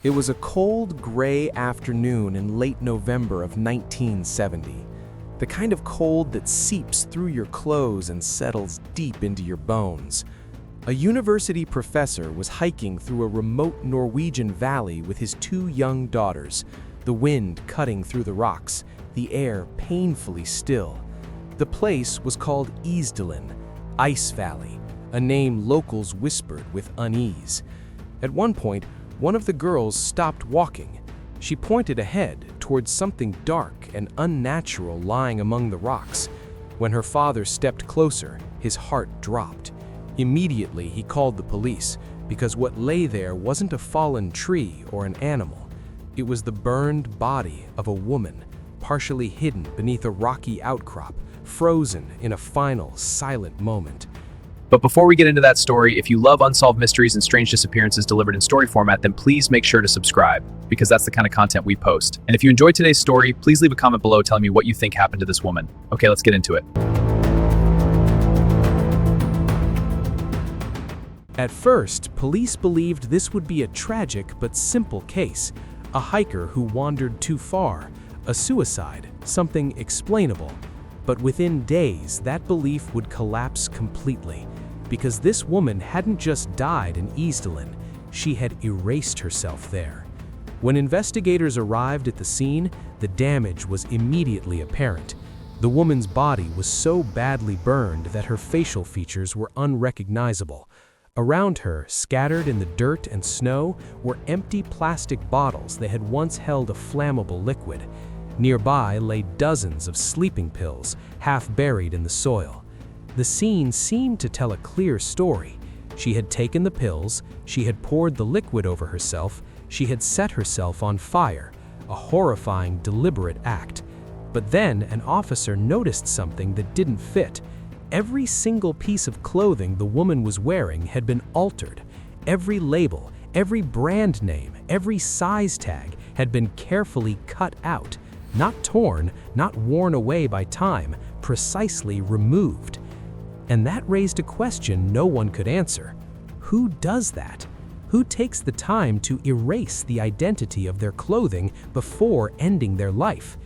It was a cold, gray afternoon in late November of 1970. The kind of cold that seeps through your clothes and settles deep into your bones. A university professor was hiking through a remote Norwegian valley with his two young daughters, the wind cutting through the rocks, the air painfully still. The place was called Isdalen, Ice Valley, a name locals whispered with unease. At one point, one of the girls stopped walking. She pointed ahead towards something dark and unnatural lying among the rocks. When her father stepped closer, his heart dropped. Immediately, he called the police, because what lay there wasn't a fallen tree or an animal. It was the burned body of a woman, partially hidden beneath a rocky outcrop, frozen in a final, silent moment. But before we get into that story, if you love unsolved mysteries and strange disappearances delivered in story format, then please make sure to subscribe, because that's the kind of content we post. And if you enjoyed today's story, please leave a comment below telling me what you think happened to this woman. Okay, let's get into it. At first, police believed this would be a tragic but simple case, a hiker who wandered too far, a suicide, something explainable. But within days, that belief would collapse completely, because this woman hadn't just died in Isdalen, she had erased herself there. When investigators arrived at the scene, the damage was immediately apparent. The woman's body was so badly burned that her facial features were unrecognizable. Around her, scattered in the dirt and snow, were empty plastic bottles that had once held a flammable liquid. Nearby lay dozens of sleeping pills, half buried in the soil. The scene seemed to tell a clear story. She had taken the pills, she had poured the liquid over herself, she had set herself on fire, a horrifying, deliberate act. But then an officer noticed something that didn't fit. Every single piece of clothing the woman was wearing had been altered. Every label, every brand name, every size tag had been carefully cut out. Not torn, not worn away by time, precisely removed. And that raised a question no one could answer. Who does that? Who takes the time to erase the identity of their clothing before ending their life?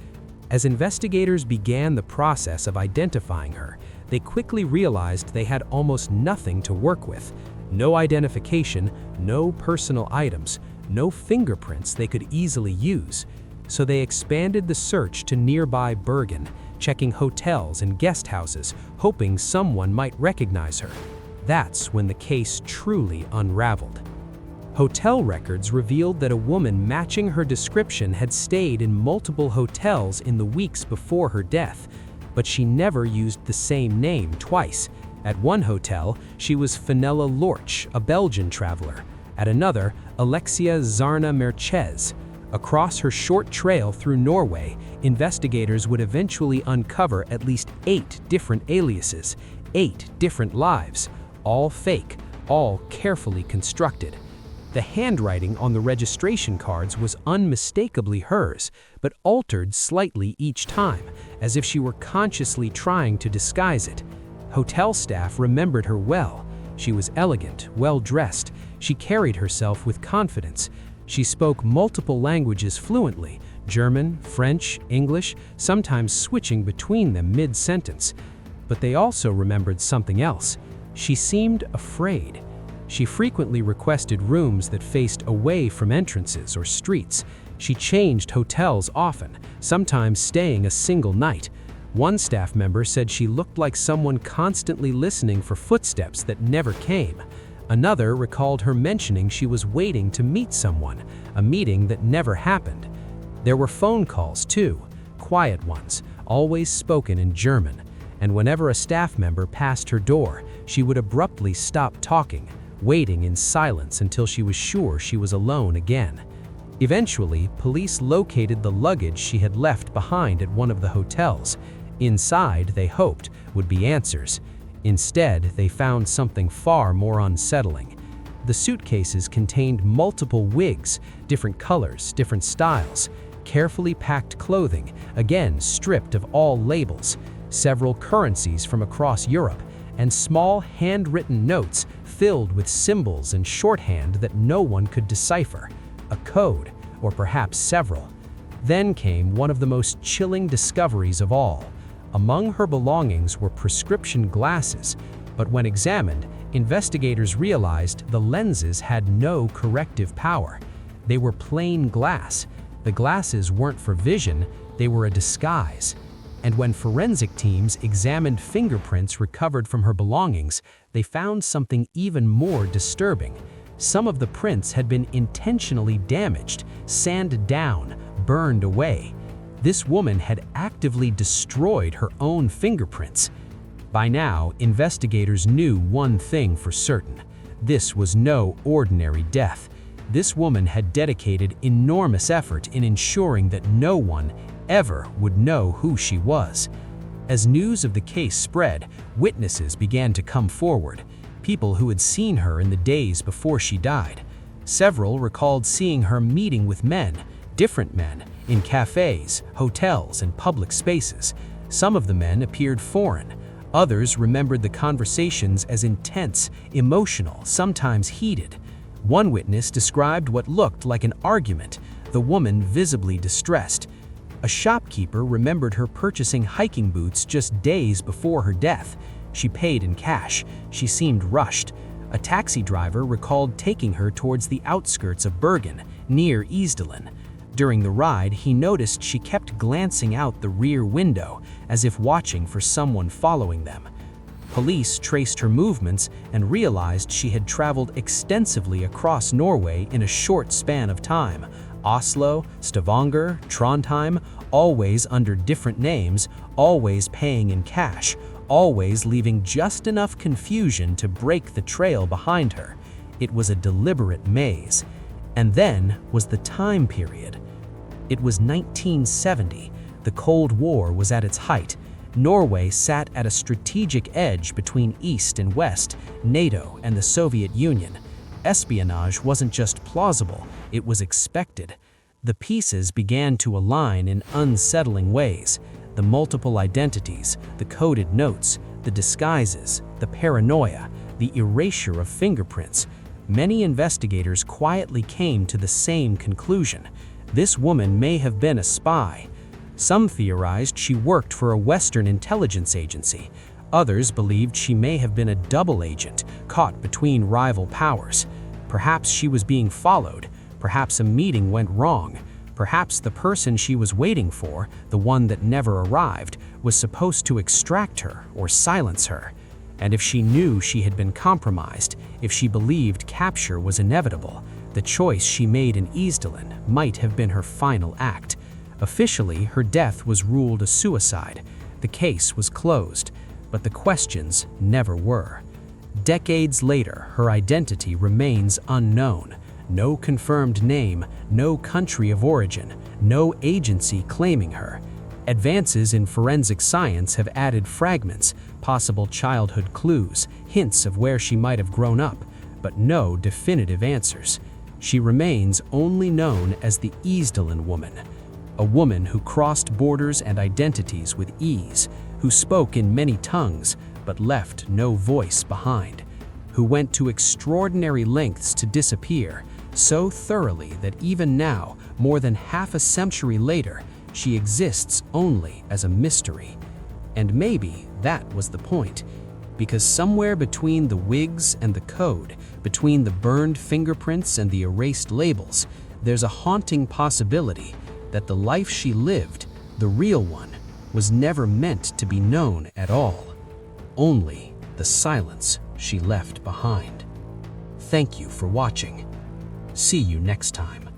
As investigators began the process of identifying her, they quickly realized they had almost nothing to work with. No identification, no personal items, no fingerprints they could easily use. So they expanded the search to nearby Bergen, checking hotels and guest houses, hoping someone might recognize her. That's when the case truly unraveled. Hotel records revealed that a woman matching her description had stayed in multiple hotels in the weeks before her death, but she never used the same name twice. At one hotel, she was Fenella Lorch, a Belgian traveler. At another, Alexia Zarna Merchez. Across her short trail through Norway, investigators would eventually uncover at least 8 different aliases, 8 different lives, all fake, all carefully constructed. The handwriting on the registration cards was unmistakably hers, but altered slightly each time, as if she were consciously trying to disguise it. Hotel staff remembered her well. She was elegant, well-dressed. She carried herself with confidence. She spoke multiple languages fluently, German, French, English, sometimes switching between them mid-sentence. But they also remembered something else. She seemed afraid. She frequently requested rooms that faced away from entrances or streets. She changed hotels often, sometimes staying a single night. One staff member said she looked like someone constantly listening for footsteps that never came. Another recalled her mentioning she was waiting to meet someone, a meeting that never happened. There were phone calls too, quiet ones, always spoken in German, and whenever a staff member passed her door, she would abruptly stop talking, waiting in silence until she was sure she was alone again. Eventually, police located the luggage she had left behind at one of the hotels. Inside, they hoped, would be answers. Instead, they found something far more unsettling. The suitcases contained multiple wigs, different colors, different styles, carefully packed clothing, again stripped of all labels, several currencies from across Europe, and small handwritten notes filled with symbols and shorthand that no one could decipher. a code, or perhaps several. Then came one of the most chilling discoveries of all. Among her belongings were prescription glasses, but when examined, investigators realized the lenses had no corrective power. They were plain glass. The glasses weren't for vision, they were a disguise. And when forensic teams examined fingerprints recovered from her belongings, they found something even more disturbing. Some of the prints had been intentionally damaged, sanded down, burned away. This woman had actively destroyed her own fingerprints. By now, investigators knew one thing for certain. This was no ordinary death. This woman had dedicated enormous effort in ensuring that no one ever would know who she was. As news of the case spread, witnesses began to come forward, people who had seen her in the days before she died. Several recalled seeing her meeting with men, different men, in cafes, hotels, and public spaces. Some of the men appeared foreign. Others remembered the conversations as intense, emotional, sometimes heated. One witness described what looked like an argument, the woman visibly distressed. A shopkeeper remembered her purchasing hiking boots just days before her death. She paid in cash. She seemed rushed. A taxi driver recalled taking her towards the outskirts of Bergen, near Isdalen. During the ride, he noticed she kept glancing out the rear window, as if watching for someone following them. Police traced her movements and realized she had traveled extensively across Norway in a short span of time. Oslo, Stavanger, Trondheim, always under different names, always paying in cash, always leaving just enough confusion to break the trail behind her. It was a deliberate maze. And then was the time period. It was 1970. The Cold War was at its height. Norway sat at a strategic edge between East and West, NATO and the Soviet Union. Espionage wasn't just plausible, it was expected. The pieces began to align in unsettling ways. The multiple identities, the coded notes, the disguises, the paranoia, the erasure of fingerprints. Many investigators quietly came to the same conclusion. This woman may have been a spy. Some theorized she worked for a Western intelligence agency. Others believed she may have been a double agent, caught between rival powers. Perhaps she was being followed. Perhaps a meeting went wrong. Perhaps the person she was waiting for, the one that never arrived, was supposed to extract her or silence her. And if she knew she had been compromised, if she believed capture was inevitable, the choice she made in Isdalen might have been her final act. Officially, her death was ruled a suicide. The case was closed, but the questions never were. Decades later, her identity remains unknown. No confirmed name, no country of origin, no agency claiming her. Advances in forensic science have added fragments, possible childhood clues, hints of where she might have grown up, but no definitive answers. She remains only known as the Isdal Woman, a woman who crossed borders and identities with ease, who spoke in many tongues but left no voice behind, who went to extraordinary lengths to disappear, so thoroughly that even now, more than half a century later, she exists only as a mystery. And maybe that was the point, because somewhere between the wigs and the code, between the burned fingerprints and the erased labels, there's a haunting possibility that the life she lived, the real one, was never meant to be known at all. Only the silence she left behind. Thank you for watching. See you next time.